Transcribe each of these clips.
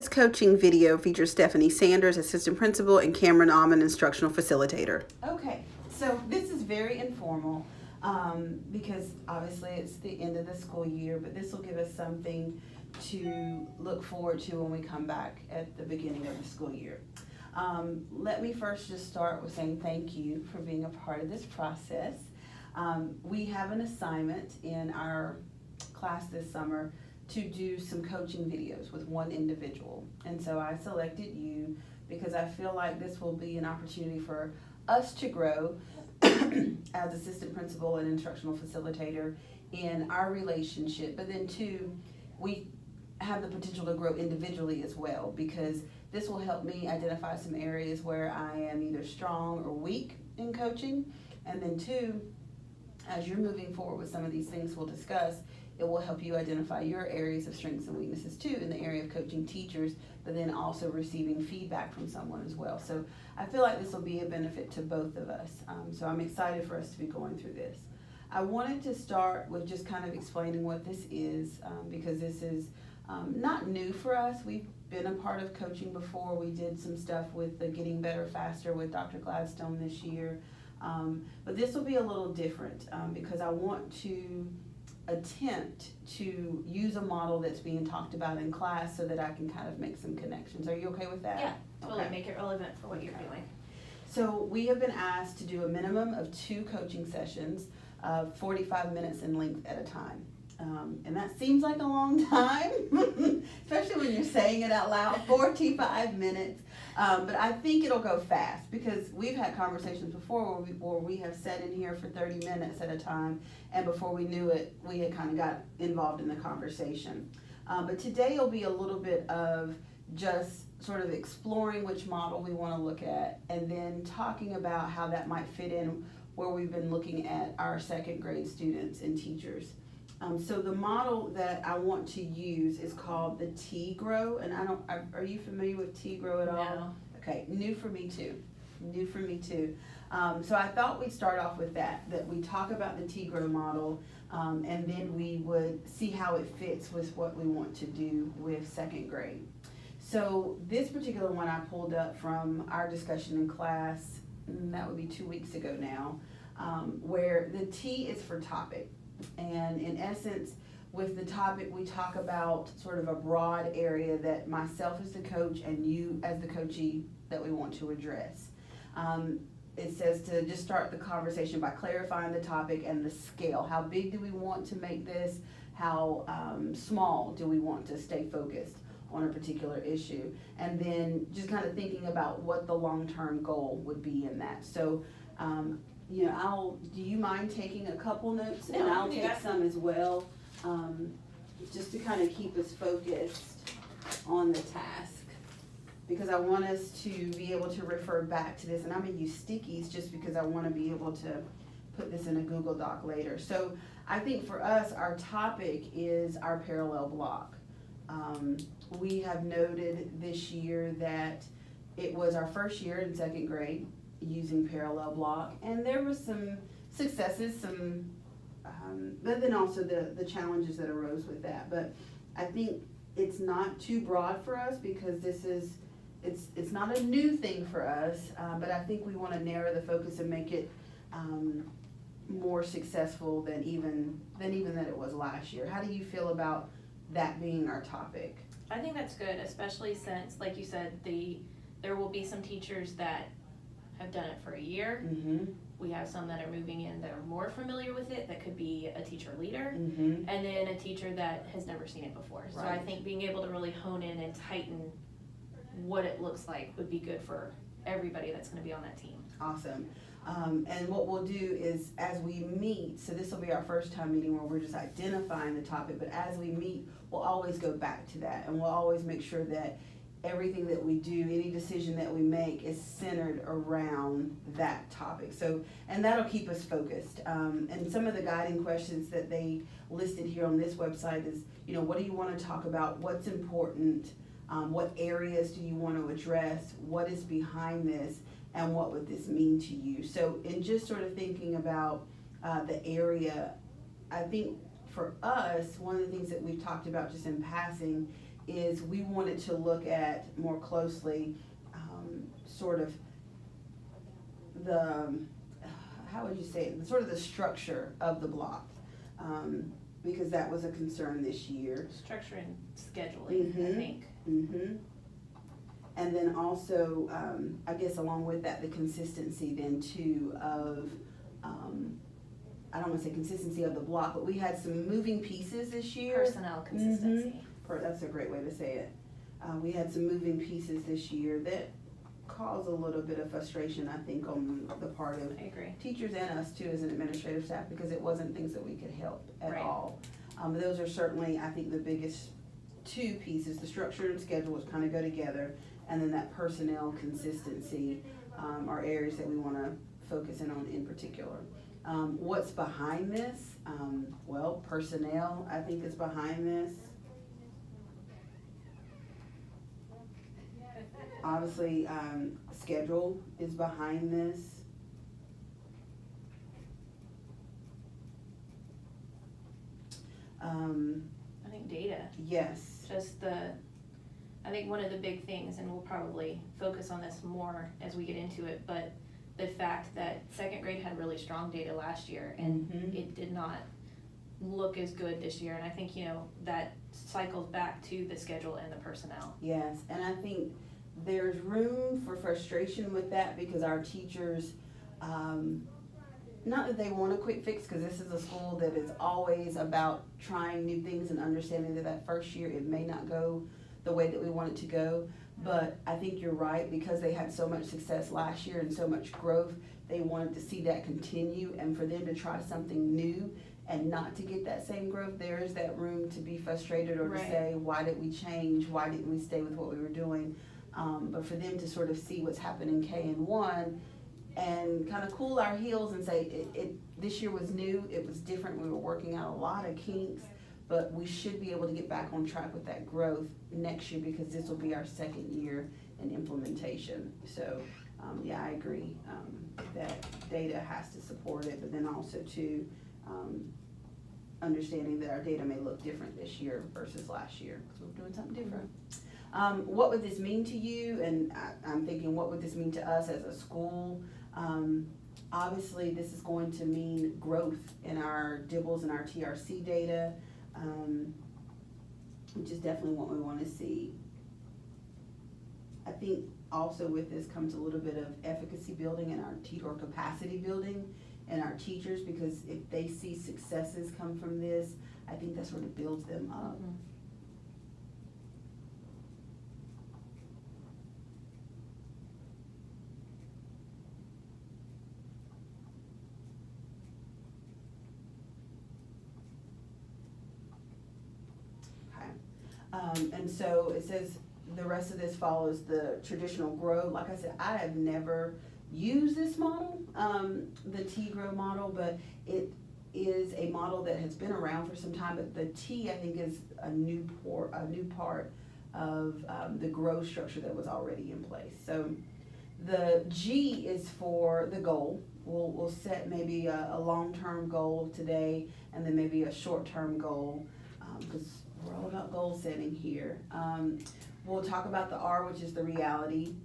This coaching video features Stephanie Sanders, assistant principal, and Cameron Almond, instructional facilitator. Okay, so this is very informal because obviously it's the end of the school year, but this will give us something to look forward to when we come back at the beginning of the school year. Let me first just start with saying thank you for being a part of this process. We have an assignment in our class this summer to do some coaching videos with one individual. And so I selected you because I feel like this will be an opportunity for us to grow as assistant principal and instructional facilitator in our relationship. But then two, we have the potential to grow individually as well, because this will help me identify some areas where I am either strong or weak in coaching. And then two, as you're moving forward with some of these things we'll discuss, it will help you identify your areas of strengths and weaknesses too in the area of coaching teachers, but then also receiving feedback from someone as well. So I feel like this will be a benefit to both of us. So I'm excited for us to be going through this. I wanted to start with just kind of explaining what this is, because this is not new for us. We've been a part of coaching before. We did some stuff with the Getting Better Faster with Dr. Gladstone this year. But this will be a little different because I want to attempt to use a model that's being talked about in class so that I can kind of make some connections. Are you okay with that? Yeah, totally. Okay. Make it relevant for what you're doing. So we have been asked to do a minimum of 2 coaching sessions of 45 minutes in length at a time. And that seems like a long time, especially when you're saying it out loud, 45 minutes. But I think it'll go fast because we've had conversations before where we have sat in here for 30 minutes at a time, and before we knew it, we had kind of got involved in the conversation. But today will be a little bit of just sort of exploring which model we want to look at, and then talking about how that might fit in where we've been looking at our second grade students and teachers. So the model that I want to use is called the T-Grow, and are you familiar with T-Grow at all? No. Okay, new for me too. So I thought we'd start off with that we talk about the T-Grow model, and then we would see how it fits with what we want to do with second grade. So this particular one I pulled up from our discussion in class, and that would be 2 weeks ago now, where the T is for topic. And in essence, with the topic, we talk about sort of a broad area that myself as the coach and you as the coachee that we want to address. It says to just start the conversation by clarifying the topic and the scale. How big do we want to make this? How small do we want to stay focused on a particular issue? And then just kind of thinking about what the long-term goal would be in that. So, do you mind taking a couple notes? No, And I'll do take that. some as well, just to kind of keep us focused on the task. Because I want us to be able to refer back to this, and I'm gonna use stickies just because I wanna be able to put this in a Google Doc later. So I think for us, our topic is our parallel block. We have noted this year that it was our first year in second grade using parallel block, and there were some successes, but then also the challenges that arose with that. But I think it's not too broad for us because it's not a new thing for us, but I think we want to narrow the focus and make it more successful than even that it was last year. How do you feel about that being our topic? I think that's good, especially since, like you said, there will be some teachers that have done it for a year. Mm-hmm. We have some that are moving in that are more familiar with it, that could be a teacher leader, Mm-hmm. and then a teacher that has never seen it before. So I Right. think being able to really hone in and tighten what it looks like would be good for everybody that's going to be on that team. Awesome. And what we'll do is as we meet, so this will be our first time meeting where we're just identifying the topic, but as we meet, we'll always go back to that, and we'll always make sure that everything that we do, any decision that we make is centered around that topic. So, and that'll keep us focused. And some of the guiding questions that they listed here on this website is, what do you want to talk about? What's important? What areas do you want to address? What is behind this? And what would this mean to you? So in just sort of thinking about the area, I think for us, one of the things that we've talked about just in passing is we wanted to look at more closely, sort of the, how would you say it, sort of the structure of the block, because that was a concern this year. Structure and scheduling, I think. Mm-hmm. And then also, I guess along with that, the consistency then too of, I don't wanna say consistency of the block, but we had some moving pieces this year. Personnel consistency. That's a great way to say it. We had some moving pieces this year that caused a little bit of frustration, I think, on the part of I agree. teachers and us too as an administrative staff, because it wasn't things that we could help at Right. all. Those are certainly, I think, the biggest two pieces, the structure and schedule, which kind of go together, and then that personnel consistency are areas that we want to focus in on in particular. What's behind this? Well, personnel, I think, is behind this. Obviously, schedule is behind this. I think data, Yes. just I think one of the big things, and we'll probably focus on this more as we get into it, but the fact that second grade had really strong data last year and Mhm. it did not look as good this year. And I think, that cycles back to the schedule and the personnel. Yes, and I think there's room for frustration with that because our teachers, not that they want a quick fix, because this is a school that is always about trying new things and understanding that first year it may not go the way that we want it to go. But I think you're right, because they had so much success last year and so much growth, they wanted to see that continue, and for them to try something new and not to get that same growth, there is that room to be frustrated or to Right. say, why did we change? Why didn't we stay with what we were doing? But for them to sort of see what's happening in K&1 and kind of cool our heels and say, this year was new, it was different, we were working out a lot of kinks, but we should be able to get back on track with that growth next year, because this will be our second year in implementation. So, yeah, I agree, that data has to support it, but then also too, understanding that our data may look different this year versus last year, because we're doing something different. What would this mean to you? And I'm thinking, what would this mean to us as a school? Obviously, this is going to mean growth in our DIBELS and our TRC data, which is definitely what we want to see. I think also with this comes a little bit of efficacy building in our or capacity building in our teachers, because if they see successes come from this, I think that sort of builds them up. Mhm. And so it says the rest of this follows the traditional GROW. Like I said, I have never used this model, the T-GROW model, but it is a model that has been around for some time, but the T, I think, is a new part of the GROW structure that was already in place. So the G is for the goal. We'll set maybe a long-term goal today, and then maybe a short-term goal, because we're all about goal setting here. We'll talk about the R, which is the reality.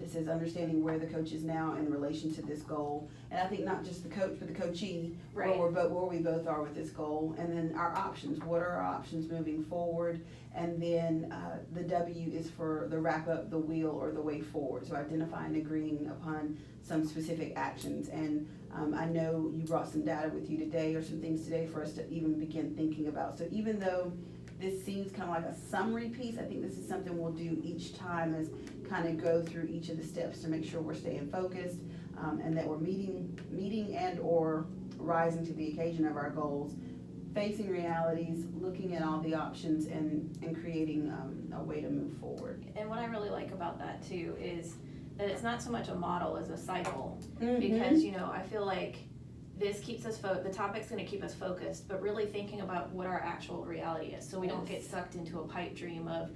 It says understanding where the coach is now in relation to this goal. And I think not just the coach, but the coachee, Right. where we both are with this goal. And then our options, what are our options moving forward? And then the W is for the wrap up, the wheel, or the way forward. So identifying and agreeing upon some specific actions. And I know you brought some data with you today, or some things today for us to even begin thinking about. So even though this seems kind of like a summary piece, I think this is something we'll do each time, is kind of go through each of the steps to make sure we're staying focused, and that we're meeting and or rising to the occasion of our goals, facing realities, looking at all the options, and creating a way to move forward. And what I really like about that too is that it's not so much a model as a cycle, Mhm. because I feel like this keeps us the topic's going to keep us focused, but really thinking about what our actual reality is, so we don't get sucked into a pipe dream of,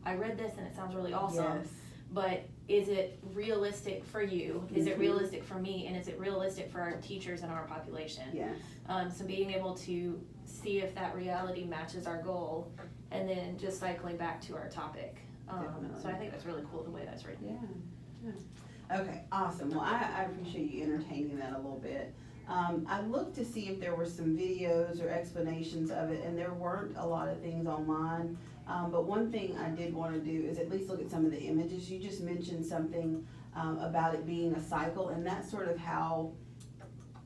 I read this and it sounds really awesome, Yes. but is it realistic for you? Is it Mhm. realistic for me? And is it realistic for our teachers and our population? Yes. So being able to see if that reality matches our goal, and then just cycling back to our topic. Definitely. So I think that's really cool the way that's written. Yeah. Okay, awesome. Well, I appreciate you entertaining that a little bit. I looked to see if there were some videos or explanations of it, and there weren't a lot of things online. But one thing I did want to do is at least look at some of the images. You just mentioned something about it being a cycle, and that's sort of how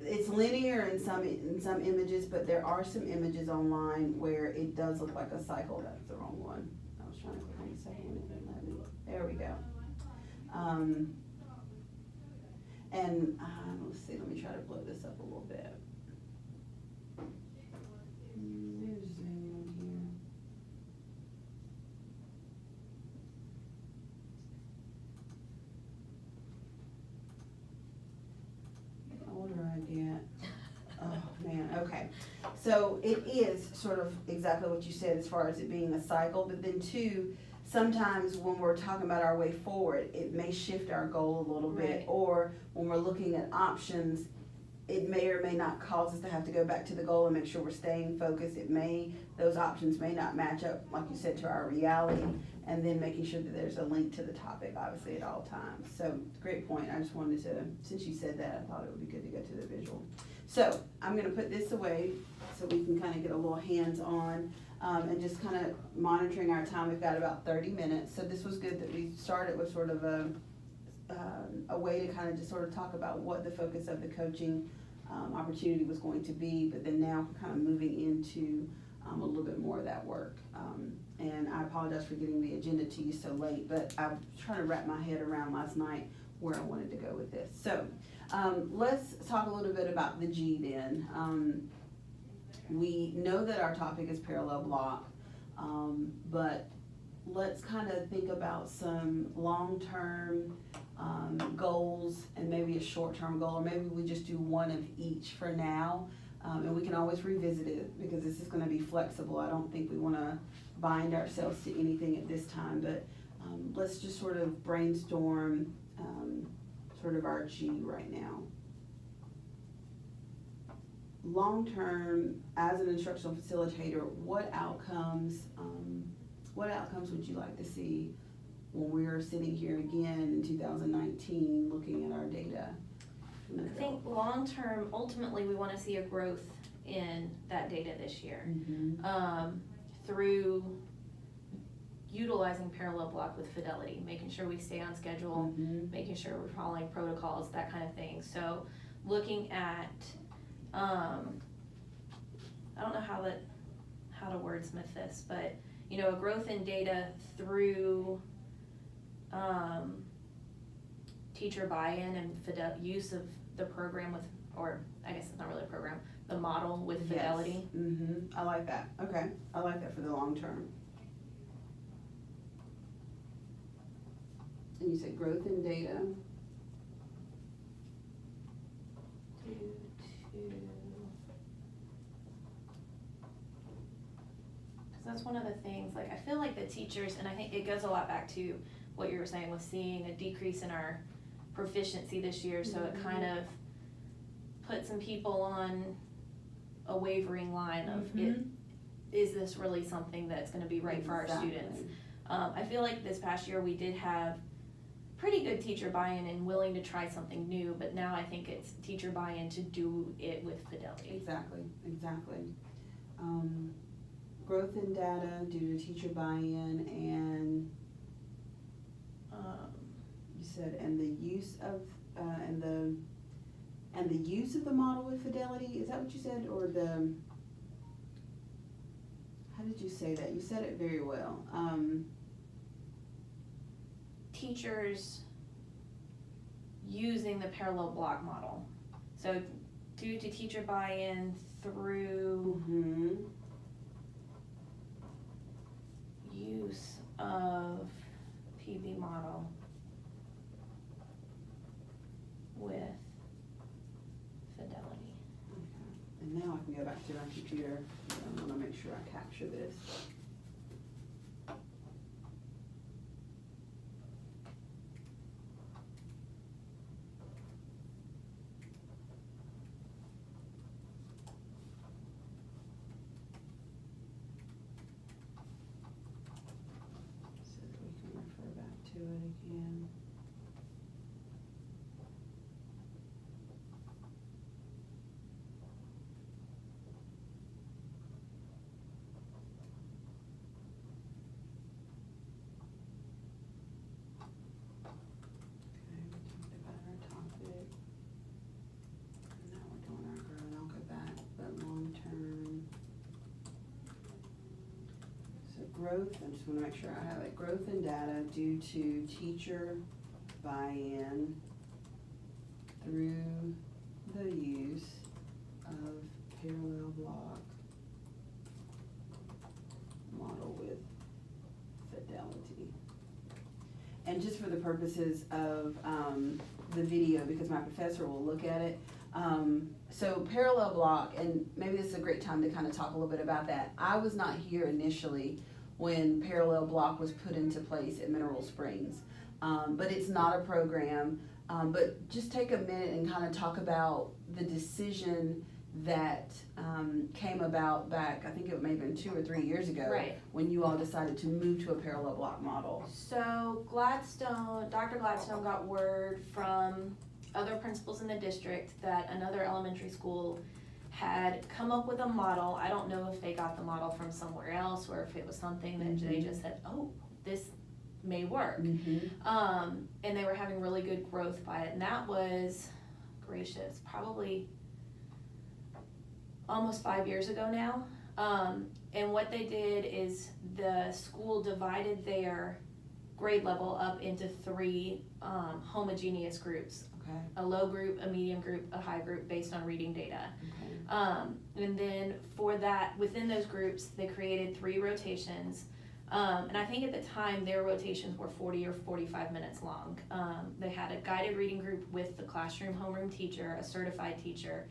it's linear in some images, but there are some images online where it does look like a cycle. That's the wrong one. I was trying to click on the second one. It didn't let me. There we go. Let's see, let me try to blow this up a little bit. There's zoom here. The older I get, oh man, okay. So it is sort of exactly what you said as far as it being a cycle, but then two, sometimes when we're talking about our way forward, it may shift our goal a little bit, Right. or when we're looking at options, it may or may not cause us to have to go back to the goal and make sure we're staying focused. Those options may not match up, like you said, to our reality, and then making sure that there's a link to the topic, obviously, at all times. So, great point. I just wanted to, since you said that, I thought it would be good to go to the visual. So, I'm gonna put this away so we can kind of get a little hands-on. And just kind of monitoring our time. We've got about 30 minutes, so this was good that we started with sort of a way to kind of just sort of talk about what the focus of the coaching opportunity was going to be, but then now kind of moving into a little bit more of that work. And I apologize for getting the agenda to you so late, but I'm trying to wrap my head around last night where I wanted to go with this. So let's talk a little bit about the G then. We know that our topic is parallel block, but let's kind of think about some long-term goals and maybe a short-term goal, or maybe we just do one of each for now, and we can always revisit it because this is going to be flexible. I don't think we want to bind ourselves to anything at this time, but let's just sort of brainstorm sort of our G right now. Long-term, as an instructional facilitator, what outcomes would you like to see when we're sitting here again in 2019 looking at our data? I think long-term, ultimately, we want to see a growth in that data this year. Through utilizing parallel block with fidelity, making sure we stay on schedule, making sure we're following protocols, that kind of thing. So looking at, I don't know how to wordsmith this, but a growth in data through teacher buy-in and use of the program with, or I guess it's not really a program, the model with fidelity. Yes. I like that. Okay, I like that for the long term. And you said growth in data. That's one of the things, like, I feel like the teachers, and I think it goes a lot back to what you were saying with seeing a decrease in our proficiency this year, so it kind of put some people on a wavering line of, is this really something that's gonna be right for our students? I feel like this past year we did have pretty good teacher buy-in and willing to try something new, but now I think it's teacher buy-in to do it with fidelity. Exactly. Growth in data due to teacher buy-in and you said and the use of the use of the model with fidelity. Is that what you said, or how did you say that? You said it very well. Teachers using the parallel block model. So due to teacher buy-in through use of PB model with fidelity. Okay. And now I can go back to my computer. I want to make sure I capture this. growth, I just wanna make sure I have it, growth in data due to teacher buy-in through the use of parallel block model with fidelity. And just for the purposes of the video, because my professor will look at it, so parallel block, and maybe this is a great time to kind of talk a little bit about that. I was not here initially when parallel block was put into place at Mineral Springs, but it's not a program. But just take a minute and kind of talk about the decision that came about back, I think it may have been 2 or 3 years ago, Right. when you all decided to move to a parallel block model. So Dr. Gladstone got word from other principals in the district that another elementary school had come up with a model. I don't know if they got the model from somewhere else or if it was something that they just said, oh, this may work. And they were having really good growth by it. And that was, gracious, probably almost 5 years ago now. And what they did is the school divided their grade level up into 3 homogeneous groups. Okay. A low group, a medium group, a high group based on reading data. Okay. And then for that, within those groups, they created 3 rotations. And I think at the time their rotations were 40 or 45 minutes long. They had a guided reading group with the classroom homeroom teacher, a certified teacher.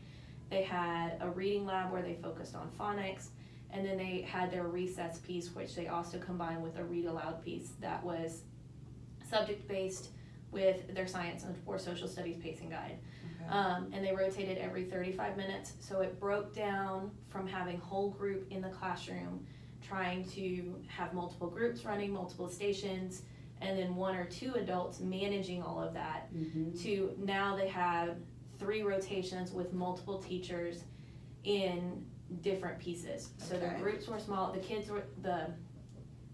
They had a reading lab where they focused on phonics. And then they had their recess piece, which they also combined with a read aloud piece that was subject-based with their science or social studies pacing guide. Okay. And they rotated every 35 minutes. So it broke down from having whole group in the classroom, trying to have multiple groups running multiple stations, and then 1 or 2 adults managing all of that, to now they have 3 rotations with multiple teachers in different pieces. So the Okay. groups were small,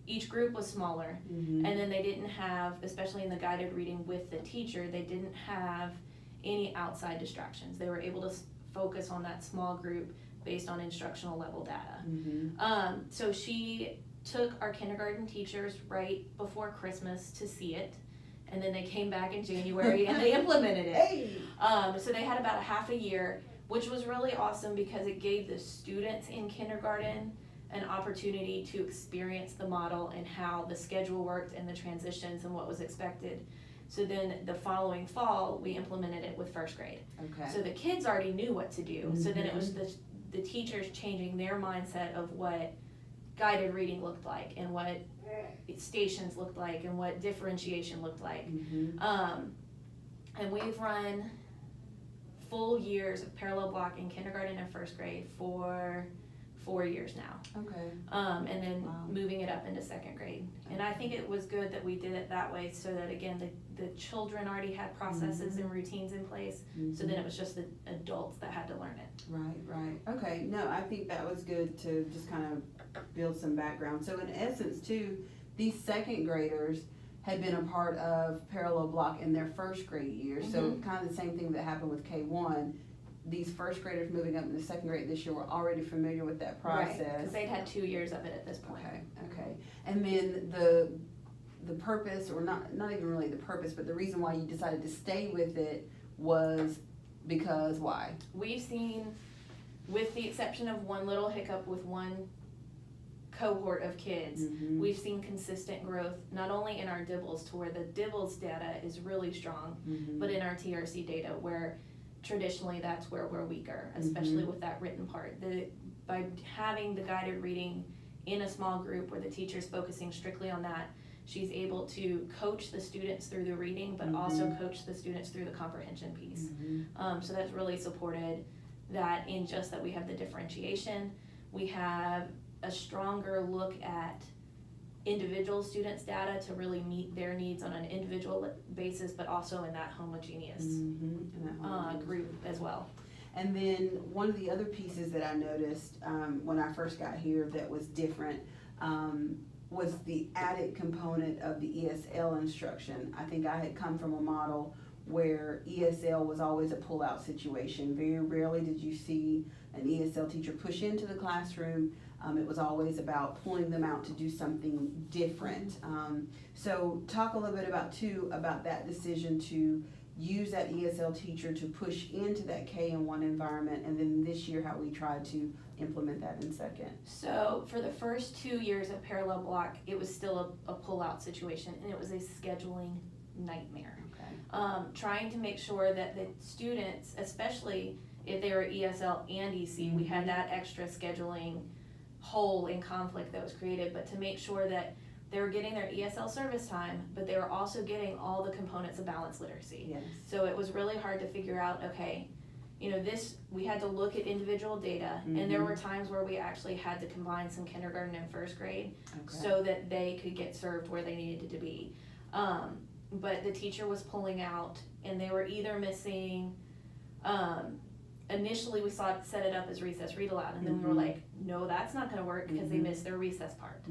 each group was smaller, and then they didn't have, especially in the guided reading with the teacher, they didn't have any outside distractions. They were able to focus on that small group based on instructional level data. So she took our kindergarten teachers right before Christmas to see it, and then they came back in January and they implemented it. Hey. So they had about a half a year, which was really awesome because it gave the students in kindergarten an opportunity to experience the model and how the schedule worked and the transitions and what was expected. So then the following fall, we implemented it with first grade. Okay. So the kids already knew what to do. So then it was the teachers changing their mindset of what guided reading looked like and what stations looked like and what differentiation looked like. And we've run full years of parallel block in kindergarten and first grade for 4 years now. Okay. And then Wow. moving it up into second grade. And I think it was good that we did it that way so that, again, the children already had processes and routines in place. So then it was just the adults that had to learn it. Right. Okay, no, I think that was good to just kind of build some background. So in essence too, these second graders had been a part of parallel block in their first grade year. So kind of the same thing that happened with K1. These first graders moving up into second grade this year were already familiar with that process. Because they'd had 2 years of it at this point. Okay. And then the purpose, or not even really the purpose, but the reason why you decided to stay with it was because why? We've seen, with the exception of one little hiccup with one cohort of kids, we've seen consistent growth, not only in our DIBELS to where the DIBELS data is really strong, but in our TRC data where traditionally that's where we're weaker, especially with that written part. By having the guided reading in a small group where the teacher's focusing strictly on that, she's able to coach the students through the reading, but also coach the students through the comprehension piece. So that's really supported that in just that we have the differentiation. We have a stronger look at individual students' data to really meet their needs on an individual basis, but also in that homogeneous group as well. And then one of the other pieces that I noticed when I first got here that was different was the added component of the ESL instruction. I think I had come from a model where ESL was always a pull-out situation. Very rarely did you see an ESL teacher push into the classroom. It was always about pulling them out to do something different. So talk a little bit about that decision to use that ESL teacher to push into that K-1 environment, and then this year how we tried to implement that in second. So for the first 2 years of parallel block, it was still a pull-out situation, and it was a scheduling nightmare. Okay. Trying to make sure that the students, especially if they were ESL and EC, we had that extra scheduling hole in conflict that was created, but to make sure that they were getting their ESL service time, but they were also getting all the components of balanced literacy. Yes. So it was really hard to figure out, okay, you know, we had to look at individual data, and there were times where we actually had to combine some kindergarten and first grade so that they could get served where they needed to be. But the teacher was pulling out, and they were either missing, initially we set it up as recess read aloud, and then we were like, no, that's not gonna work because they missed their recess part.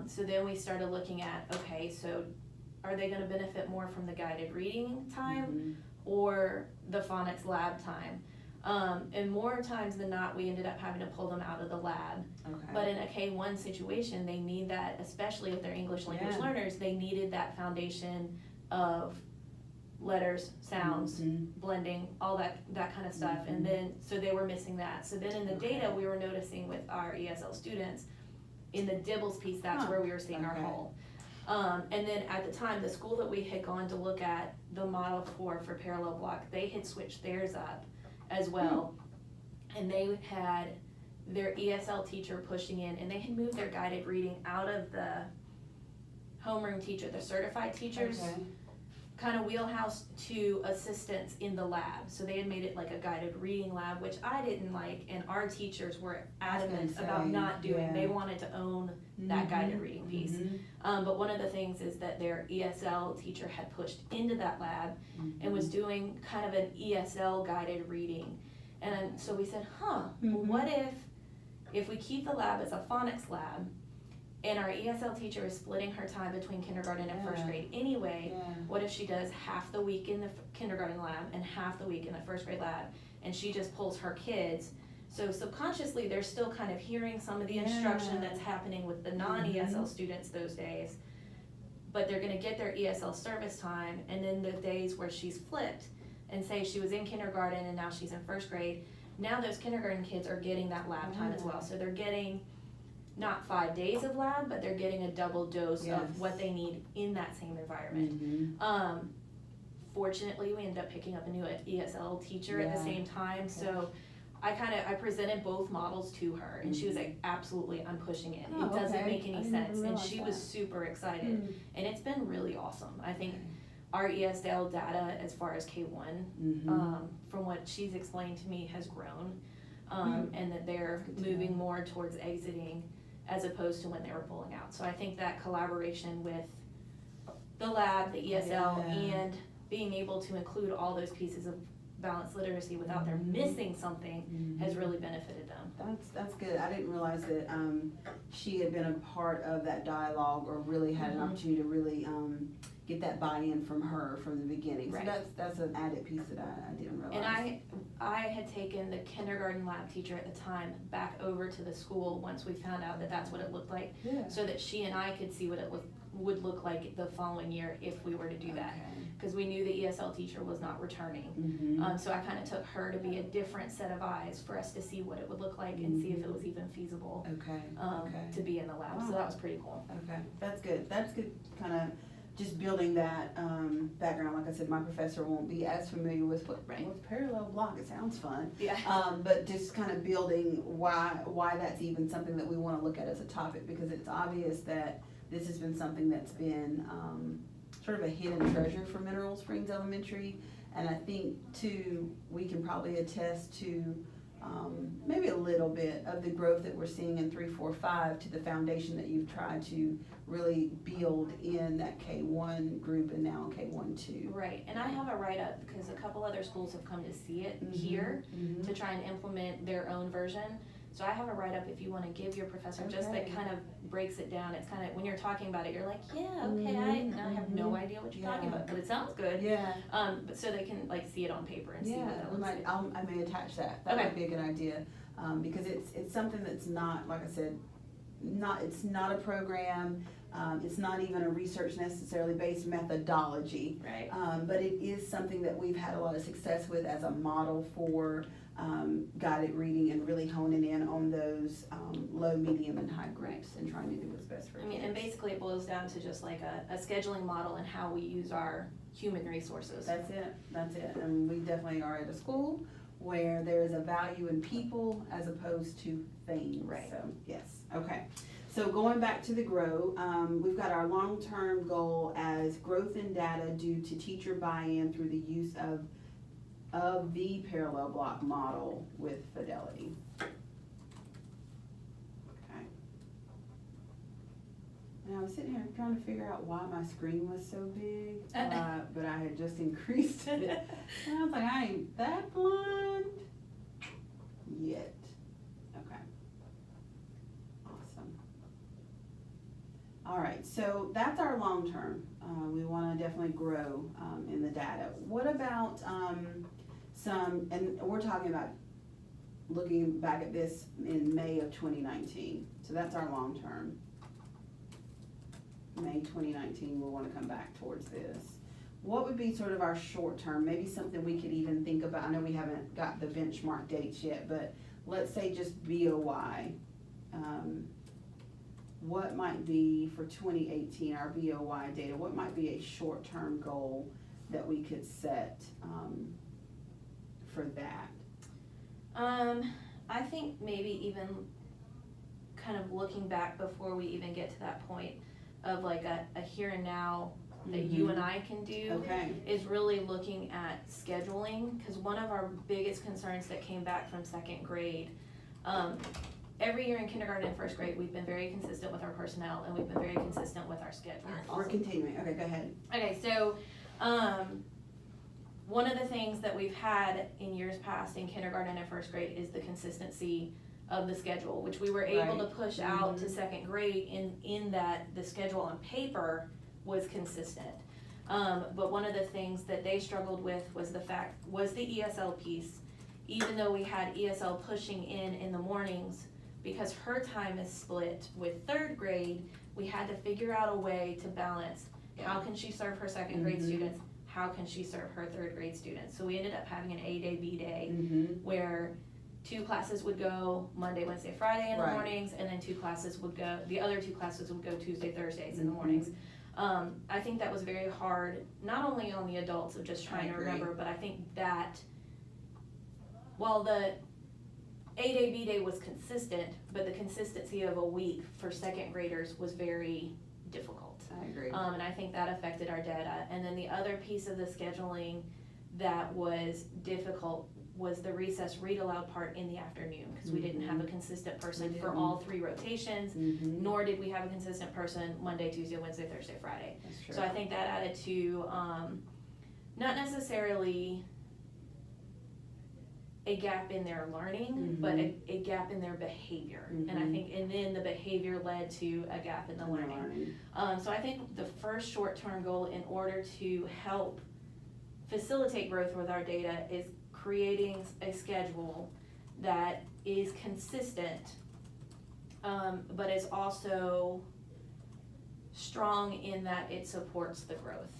So then we started looking at, okay, so are they gonna benefit more from the guided reading time or the phonics lab time? And more times than not, we ended up having to pull them out of the lab. Okay. But in a K-1 situation, they need that, especially if they're English language learners, they needed that foundation of letters, sounds, blending, all that kind of stuff. And then, so they were missing that. So then in the data, we were noticing with our ESL students, in the Dibbles piece, that's where we were seeing our hole. And then at the time, the school that we had gone to look at the model for parallel block, they had switched theirs up as well. And they had their ESL teacher pushing in, and they had moved their guided reading out of the homeroom teacher, the certified teachers, kind of wheelhouse to assistants in the lab. So they had made it like a guided reading lab, which I didn't like, and our teachers were adamant about not doing. They wanted to own that guided reading piece. But one of the things is that their ESL teacher had pushed into that lab and was doing kind of an ESL guided reading. And so we said, well, what if we keep the lab as a phonics lab, and our ESL teacher is splitting her time between kindergarten and first grade anyway, what if she does half the week in the kindergarten lab and half the week in the first grade lab, and she just pulls her kids? So subconsciously, they're still kind of hearing some of the instruction that's happening with the non-ESL students those days, but they're gonna get their ESL service time, and then the days where she's flipped, and say she was in kindergarten and now she's in first grade, now those kindergarten kids are getting that lab time as well. So they're getting not 5 days of lab, but they're getting a double dose of what they need in that same environment. Fortunately, we ended up picking up a new ESL teacher at the same time, so I presented both models to her, and she was like, absolutely, I'm pushing it. It doesn't make any sense, and she was super excited, and it's been really awesome. I think our ESL data as far as K-1, from what she's explained to me, has grown, and that they're moving more towards exiting as opposed to when they were pulling out. So I think that collaboration with the lab, the ESL, and being able to include all those pieces of balanced literacy without them missing something has really benefited them. That's good. I didn't realize that she had been a part of that dialogue, or really had an opportunity to really get that buy-in from her from the beginning. So that's an added piece that I didn't realize. And I had taken the kindergarten lab teacher at the time back over to the school once we found out that that's what it looked like, so that she and I could see what it would look like the following year if we were to do that. Because we knew the ESL teacher was not returning. So I kind of took her to be a different set of eyes for us to see what it would look like and see if it was even feasible to be in the lab. So that was pretty cool. Okay, that's good. That's good, kind of just building that background. Like I said, my professor won't be as familiar with what's parallel block. It sounds fun. But just kind of building why that's even something that we want to look at as a topic, because it's obvious that this has been something that's been sort of a hidden treasure for Mineral Springs Elementary. And I think too, we can probably attest to maybe a little bit of the growth that we're seeing in 3, 4, 5 to the foundation that you've tried to really build in that K-1 group and now K-1, 2. Right, and I have a write-up because a couple other schools have come to see it here to try and implement their own version. So I have a write-up if you want to give your professor just that kind of breaks it down. It's kind of, when you're talking about it, you're like, I have no idea what you're talking about, but it sounds good. But so they can like see it on paper and see what that looks like. I may attach that. That would be a good idea. because it's something that's not, like I said, it's not a program, it's not even a research necessarily based methodology. Right. But it is something that we've had a lot of success with as a model for guided reading and really honing in on those low, medium, and high groups and trying to do what's best for I kids. mean, and basically it boils down to just like a scheduling model and how we use our human resources. That's it. And we definitely are at a school where there is a value in people as opposed to things. Right. So, yes, okay. So going back to the GROW, we've got our long-term goal as growth in data due to teacher buy-in through the use of the parallel block model with fidelity. Okay. And I was sitting here trying to figure out why my screen was so big, but I had just increased it. And I was like, I ain't that blind yet. Okay. Awesome. All right, so that's our long term. We want to definitely grow in the data. What about and we're talking about looking back at this in May of 2019. So that's our long term. May 2019, we'll want to come back towards this. What would be sort of our short term, maybe something we could even think about? I know we haven't got the benchmark dates yet, but let's say just BOY. What might be for 2018, our BOY data, what might be a short term goal that we could set for that? I think maybe even kind of looking back before we even get to that point of like a here and now that you and I can do. Okay. Is really looking at scheduling, because one of our biggest concerns that came back from second grade, every year in kindergarten and first grade, we've been very consistent with our personnel and we've been very consistent with our schedule. We're continuing. Okay, go ahead. Okay, so one of the things that we've had in years past in kindergarten and first grade is the consistency of the schedule, which we were able to push out to second grade in that the schedule on paper was consistent. But one of the things that they struggled with was the ESL piece. Even though we had ESL pushing in the mornings, because her time is split with third grade, we had to figure out a way to balance how can she serve her second grade students, how can she serve her third grade students. So we ended up having an A day, B day, where two classes would go Monday, Wednesday, Friday in the mornings, and then the other two classes would go Tuesday, Thursdays in the mornings. I think that was very hard, not only on the adults of just trying to remember, but I think that while the A day, B day was consistent, but the consistency of a week for second graders was very difficult. I agree. And I think that affected our data. And then the other piece of the scheduling that was difficult was the recess read aloud part in the afternoon, because we didn't have a consistent person for all three rotations, nor did we have a consistent person Monday, Tuesday, Wednesday, Thursday, Friday. That's true. So I think that added to not necessarily a gap in their learning, but a gap in their behavior. And I think, and then the behavior led to a gap in the learning. So I think the first short-term goal in order to help facilitate growth with our data is creating a schedule that is consistent, but is also strong in that it supports the growth.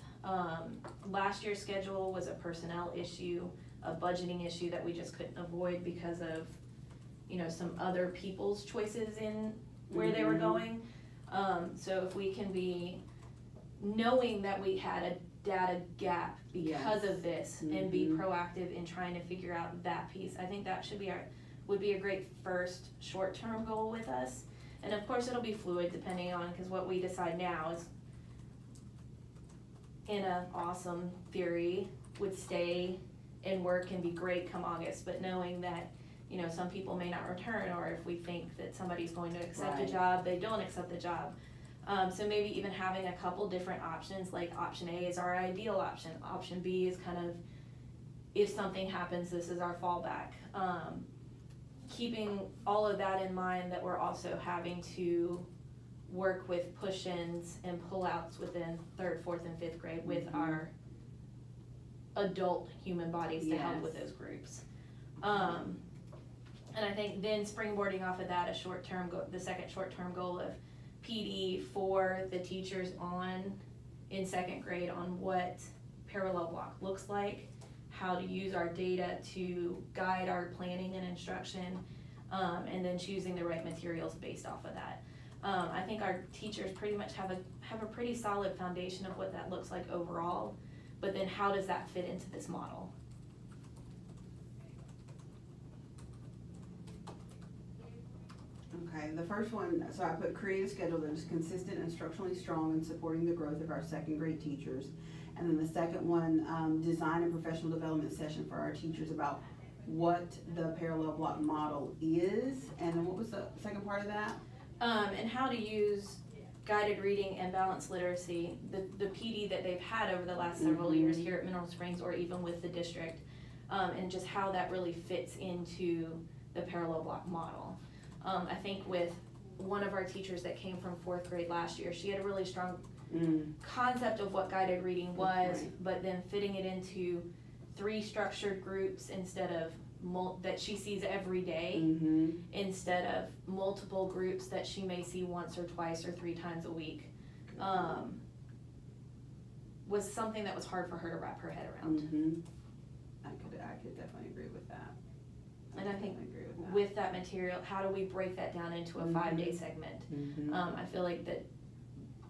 Last year's schedule was a personnel issue, a budgeting issue that we just couldn't avoid because of, some other people's choices in where they were going. So if we can be knowing that we had a data gap because of this and be proactive in trying to figure out that piece, I think that would be a great first short-term goal with us. And of course it'll be fluid depending on, because what we decide now is, in an awesome theory, would stay and work and be great come August, but knowing that, some people may not return, or if we think that somebody's going to accept a job, they don't accept the job. So maybe even having a couple different options, like option A is our ideal option, option B is kind of, if something happens, this is our fallback. Keeping all of that in mind, that we're also having to work with push-ins and pull-outs within 3rd, 4th, and 5th grade with our adult human bodies to help with those groups. And I think then springboarding off of that, the second short-term goal of PD for the teachers in second grade on what parallel block looks like, how to use our data to guide our planning and instruction, and then choosing the right materials based off of that. I think our teachers pretty much have a pretty solid foundation of what that looks like overall, but then how does that fit into this model? Okay, the first one, so I put create a schedule that is consistent and structurally strong in supporting the growth of our second grade teachers. And then the second one, design a professional development session for our teachers about what the parallel block model is. And then what was the second part of that? And how to use guided reading and balanced literacy, the PD that they've had over the last several years here at Mineral Springs or even with the district, and just how that really fits into the parallel block model. I think with one of our teachers that came from 4th grade last year, she had a really strong concept of what guided reading was, but then fitting it into 3 structured groups instead of that she sees every day, instead of multiple groups that she may see once or twice or 3 times a week, was something that was hard for her to wrap her head around. I could definitely agree with that. And I think with that material, how do we break that down into a 5-day segment? I feel like that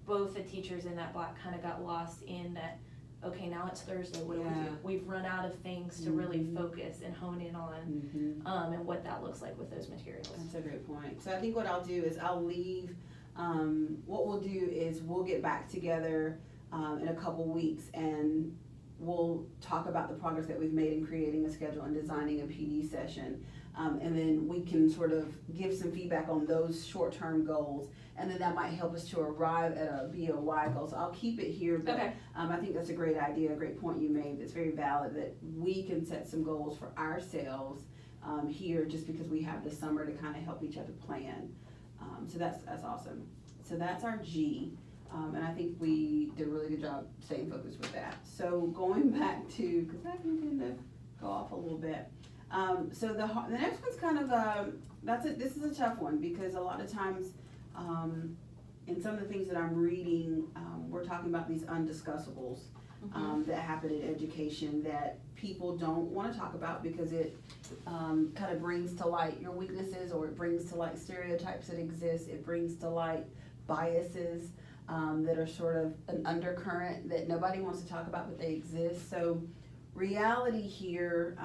both the teachers in that block kind of got lost in that, okay, now it's Thursday, what do we do? We've run out of things to really focus and hone in on, and what that looks like with those materials. That's a great point. So I think what I'll do is I'll leave, what we'll do is we'll get back together in a couple weeks and we'll talk about the progress that we've made in creating a schedule and designing a PD session. And then we can sort of give some feedback on those short-term goals, and then that might help us to arrive at a BOY goal. So I'll keep it here, but Okay. I think that's a great idea, a great point you made. That's very valid, that we can set some goals for ourselves here just because we have the summer to kind of help each other plan. So that's awesome. So that's our G. And I think we did a really good job staying focused with that. So going back to, because I can tend to go off a little bit. So the next one's kind of, this is a tough one because a lot of times in some of the things that I'm reading, we're talking about these undiscussables that happen in education that people don't want to talk about because it kind of brings to light your weaknesses, or it brings to light stereotypes that exist. It brings to light biases that are sort of an undercurrent that nobody wants to talk about, but they exist. So reality here,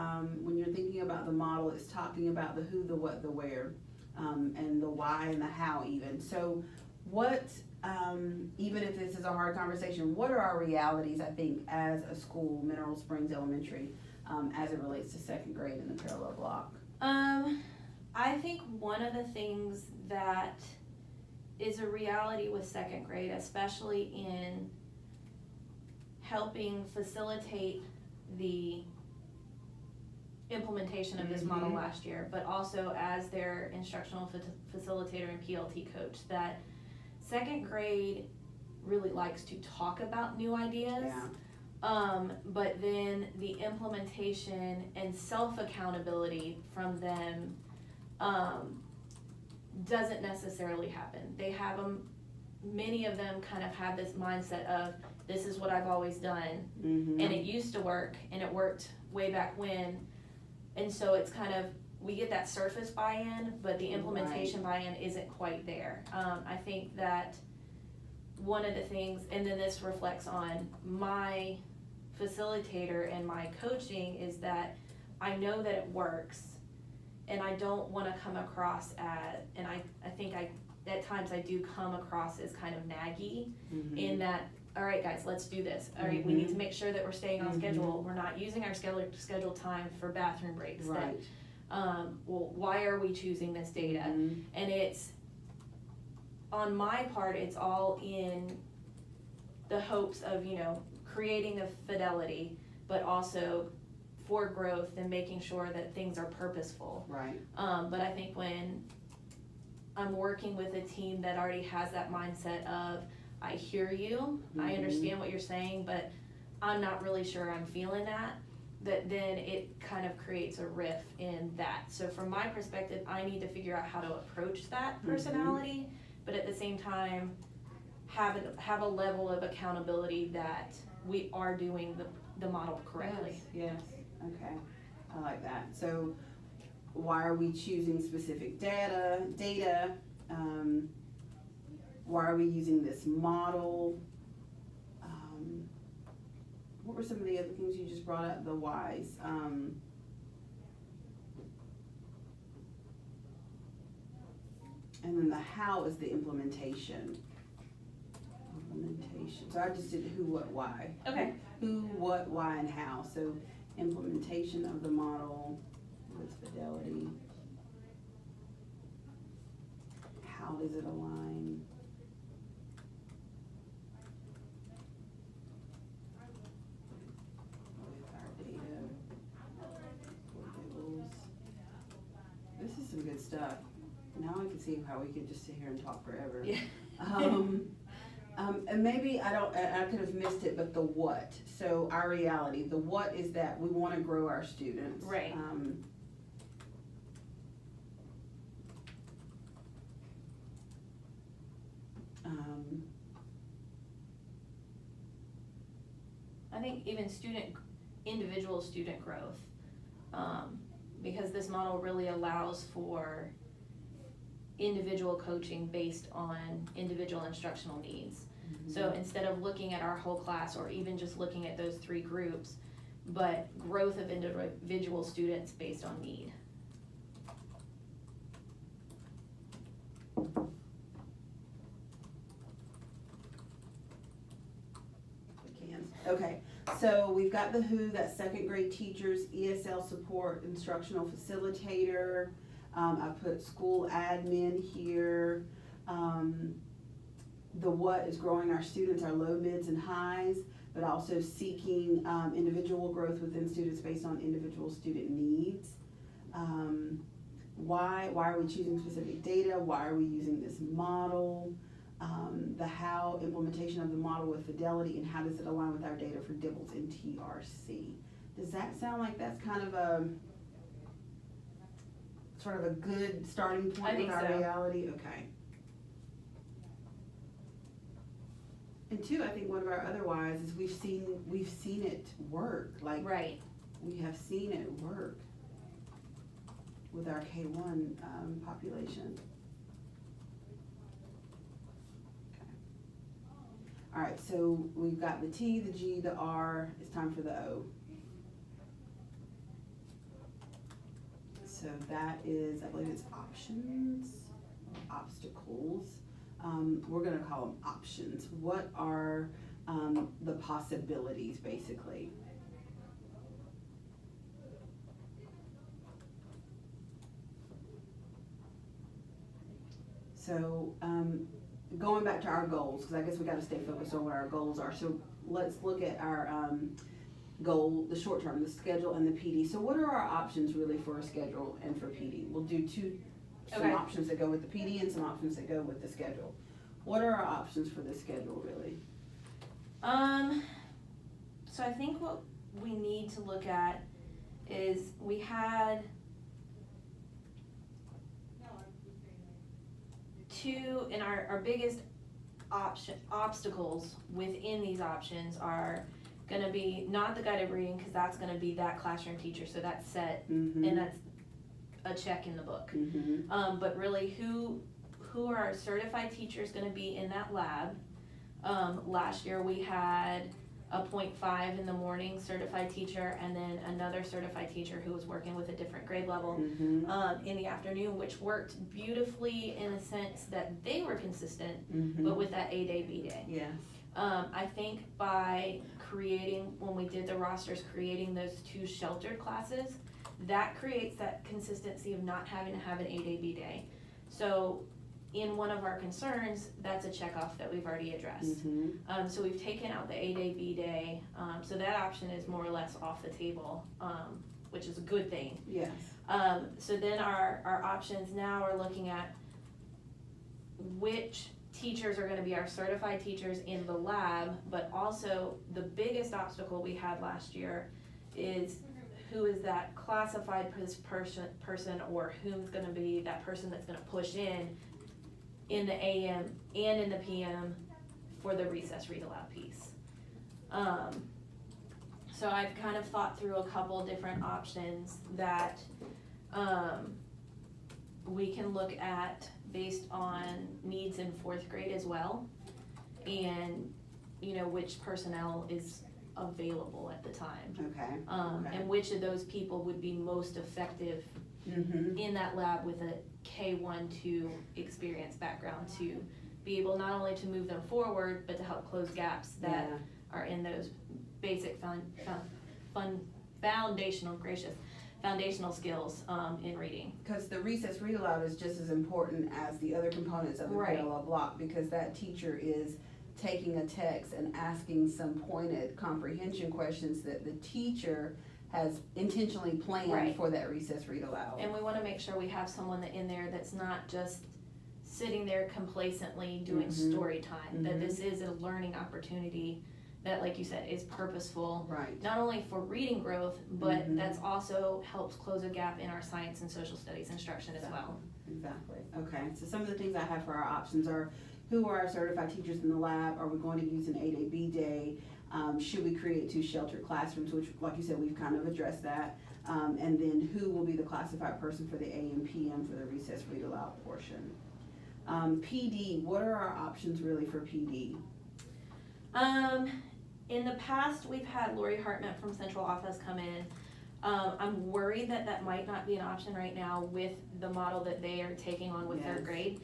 when you're thinking about the model, it's talking about the who, the what, the where, and the why and the how even. So what, even if this is a hard conversation, what are our realities, I think, as a school, Mineral Springs Elementary, as it relates to second grade in the parallel block? I think one of the things that is a reality with second grade, especially in helping facilitate the implementation of this model last year, but also as their instructional facilitator and PLT coach, that second grade really likes to talk about new ideas, but then the implementation and self-accountability from them doesn't necessarily happen. They have many of them kind of have this mindset of, this is what I've always done, and it used to work, and it worked way back when, and so it's kind of, we get that surface buy-in, but the implementation buy-in isn't quite there. I think that one of the things, and then this reflects on my facilitator and my coaching, is that I know that it works, and I don't want to come across as, and I think at times I do come across as kind of naggy in that, all right guys, let's do this. All right, we need to make sure that we're staying on schedule. We're not using our scheduled time for bathroom breaks. Right. That, well, why are we choosing this data? And it's, on my part, it's all in the hopes of, creating the fidelity, but also for growth and making sure that things are purposeful. Right. But I think when I'm working with a team that already has that mindset of, I hear you, I understand what you're saying, but I'm not really sure I'm feeling that, that then it kind of creates a riff in that. So from my perspective, I need to figure out how to approach that personality, but at the same time, have a level of accountability that we are doing the model correctly. Yes, okay, I like that. So why are we choosing specific data? Why are we using this model? What were some of the other things you just brought up, the whys? And then the how is the implementation. So I just did who, what, why. Okay. Who, what, why, and how. So implementation of the model with fidelity. How does it align? With our data. This is some good stuff. Now I can see how we could just sit here and talk forever. Yeah. And maybe I could have missed it, but the what. So our reality, the what is that we want to grow our students. Right. I think even individual student growth, because this model really allows for individual coaching based on individual instructional needs. So instead of looking at our whole class or even just looking at those 3 groups, but growth of individual students based on need. Okay, so we've got the who, that's second grade teachers, ESL support, instructional facilitator. I put school admin here. The what is growing our students, our low, mids, and highs, but also seeking individual growth within students based on individual student needs. Why are we choosing specific data? Why are we using this model? The how, implementation of the model with fidelity, and how does it align with our data for DIBELS and TRC? Does that sound like that's kind of a sort of a good starting point with our reality? Okay. And 2, I think one of our other whys is we've seen it work. Like, right. We have seen it work with our K1 population. All right, so we've got the T, the G, the R. It's time for the O. So that is, I believe it's options, obstacles. We're gonna call them options. What are the possibilities, basically? So, going back to our goals, because I guess we got to stay focused on what our goals are. So let's look at our goal, the short term, the schedule and the PD. So what are our options really for a schedule and for PD? We'll do some options that go with the PD and some options that go with the schedule. What are our options for the schedule really? So I think what we need to look at is we had 2, and our biggest obstacles within these options are gonna be not the guided reading, because that's gonna be that classroom teacher, so that's set, and that's a check in the book. But really, who are our certified teachers gonna be in that lab? Last year we had a 0.5 in the morning certified teacher, and then another certified teacher who was working with a different grade level in the afternoon, which worked beautifully in a sense that they were consistent, but with that A day, B day. Yes. I think by creating, when we did the rosters, creating those 2 sheltered classes, that creates that consistency of not having to have an A day, B day. So in one of our concerns, that's a checkoff that we've already addressed. So we've taken out the A day, B day, so that option is more or less off the table, which is a good thing. Yes. So then our options now are looking at which teachers are gonna be our certified teachers in the lab, but also the biggest obstacle we had last year is who is that classified person or whom's gonna be that person that's gonna push in the AM and in the PM for the recess read aloud piece. So I've kind of thought through a couple different options that we can look at based on needs in 4th grade as well, and which personnel is available at the time. Okay. Okay. And which of those people would be most effective in that lab with a K-1-2 experience background to be able not only to move them forward, but to help close gaps that are in those basic foundational skills in reading. Because the recess read aloud is just as important as the other components of the Right. parallel block, because that teacher is taking a text and asking some pointed comprehension questions that the teacher has intentionally planned Right. for that recess read aloud. And we wanna make sure we have someone that in there that's not just sitting there complacently doing story time, that this is a learning opportunity that, like you said, is purposeful. Right. Not only for reading growth, but that's also helps close a gap in our science and social studies instruction as well. Exactly. Okay, so some of the things I have for our options are, who are our certified teachers in the lab? Are we going to use an 8AB day? Should we create 2 sheltered classrooms, which, like you said, we've kind of addressed that. And then who will be the classified person for the AM, PM for the recess read aloud portion? PD, what are our options really for PD? In the past, we've had Lori Hartman from central office come in. I'm worried that that might not be an option right now with the model that they are taking on with Yes. 3rd grade.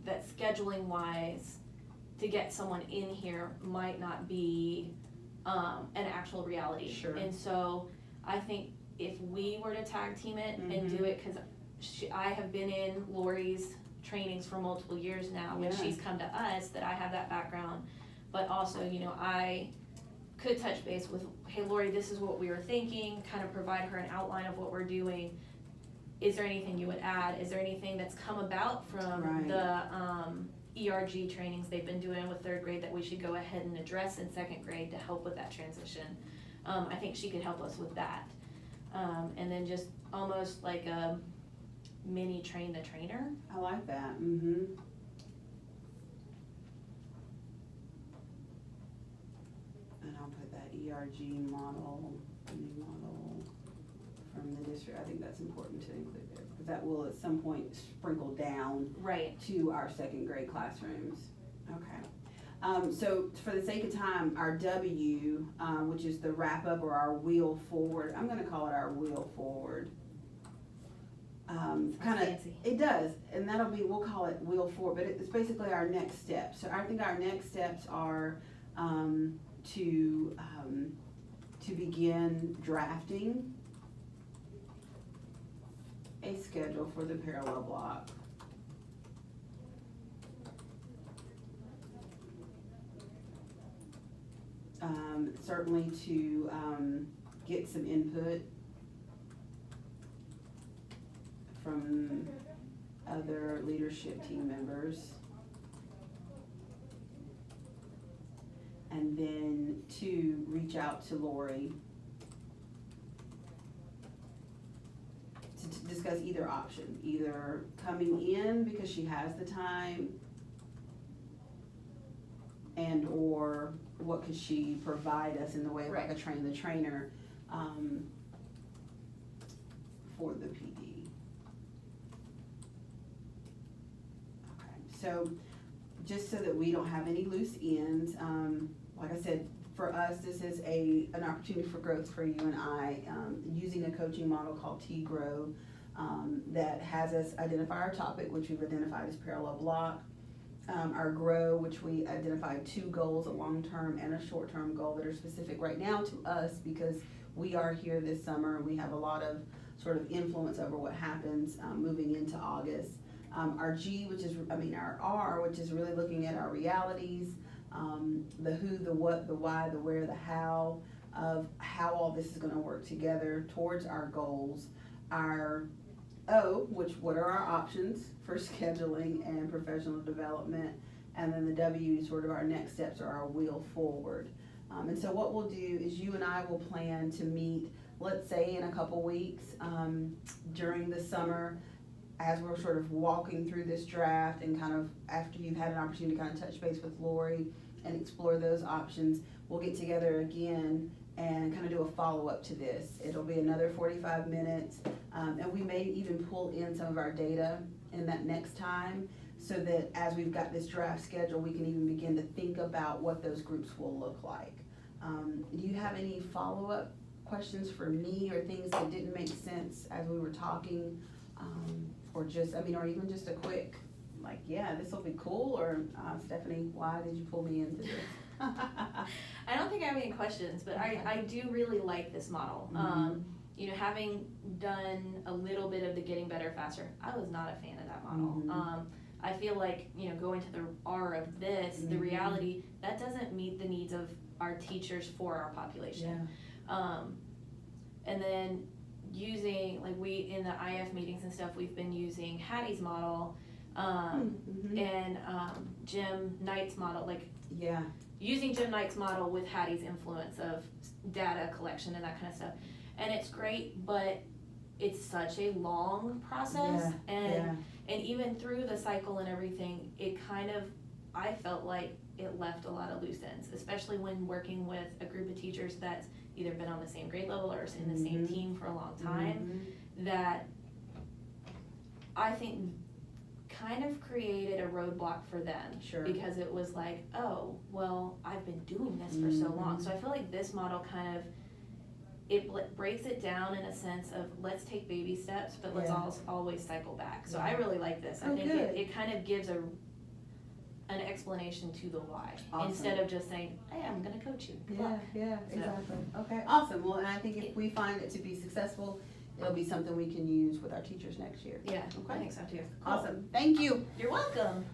That scheduling wise, to get someone in here might not be an actual reality. Sure. And so I think if we were to tag team it and do it, cause I have been in Lori's trainings for multiple years now, when she's come to us, that I have that background. But also, I could touch base with, hey Lori, this is what we were thinking, kind of provide her an outline of what we're doing. Is there anything you would add? Is there anything that's come about from the ERG trainings they've been doing with 3rd grade that we should go ahead and address in 2nd grade to help with that transition? I think she could help us with that. And then just almost like a mini train the trainer. I like that. And I'll put that ERG model, new model from the district. I think that's important to include there, because that will at some point sprinkle down Right. to our 2nd grade classrooms. Okay. So for the sake of time, our W, which is the wrap up or our wheel forward, I'm gonna call it our wheel forward. Fancy. It does, and we'll call it wheel forward, but it's basically our next steps. So I think our next steps are, to begin drafting a schedule for the parallel block. Certainly to get some input from other leadership team members. And then to reach out to Lori to discuss either option, either coming in because she has the time and or what could she provide us in the way of like a train the trainer for the PD. Okay, so just so that we don't have any loose ends, like I said, for us, this is an opportunity for growth for you and I, using a coaching model called T-Grow, that has us identify our topic, which we've identified as parallel block, our grow, which we identified 2 goals, a long-term and a short-term goal that are specific right now to us because we are here this summer and we have a lot of sort of influence over what happens moving into August. Our G, our R, which is really looking at our realities, the who, the what, the why, the where, the how of how all this is gonna work together towards our goals. Our O, what are our options for scheduling and professional development, and then the W, sort of our next steps or our wheel forward. And so what we'll do is you and I will plan to meet, let's say in a couple weeks, during the summer, as we're sort of walking through this draft and kind of after you've had an opportunity to kind of touch base with Lori and explore those options, we'll get together again and kind of do a follow-up to this. It'll be another 45 minutes, and we may even pull in some of our data in that next time, so that as we've got this draft schedule, we can even begin to think about what those groups will look like. Do you have any follow-up questions for me or things that didn't make sense as we were talking? Or just, or even just a quick, like, yeah, this will be cool, or Stephanie, why did you pull me into this? I don't think I have any questions, but Okay. I do really like this model. Mhm. Having done a little bit of the Getting Better Faster, I was not a fan of that model. Mhm. I feel like, going to the R of this, the Mhm. reality, that doesn't meet the needs of our teachers for our population. And then using, like, in the IF meetings and stuff, we've been using Hattie's model, Mhm. and Jim Knight's model, like, Yeah. using Jim Knight's model with Hattie's influence of data collection and that kind of stuff. And it's great, but it's such a long process. Yeah. And even through the cycle and everything, I felt like it left a lot of loose ends, especially when working with a group of teachers that's either been on the same grade level or is in the same Mhm. team for a long time, Mhm. that I think kind of created a roadblock for them. Sure. Because it was like, oh, well, I've been doing this for so long. Mhm. So I feel like this model kind of, breaks it down in a sense of, let's take baby steps, but let's Yeah. always cycle back. So Yeah. I really like this. I Oh, think good. it kind of gives an explanation to the why, Awesome. instead of just saying, hey, I'm gonna coach you. Good luck. Yeah, So- exactly. Okay, awesome. Well, and I think if we find it to be successful, it'll be something we can use with our teachers next year. Yeah, I Okay. think so too. Cool. Awesome. Thank you. You're welcome.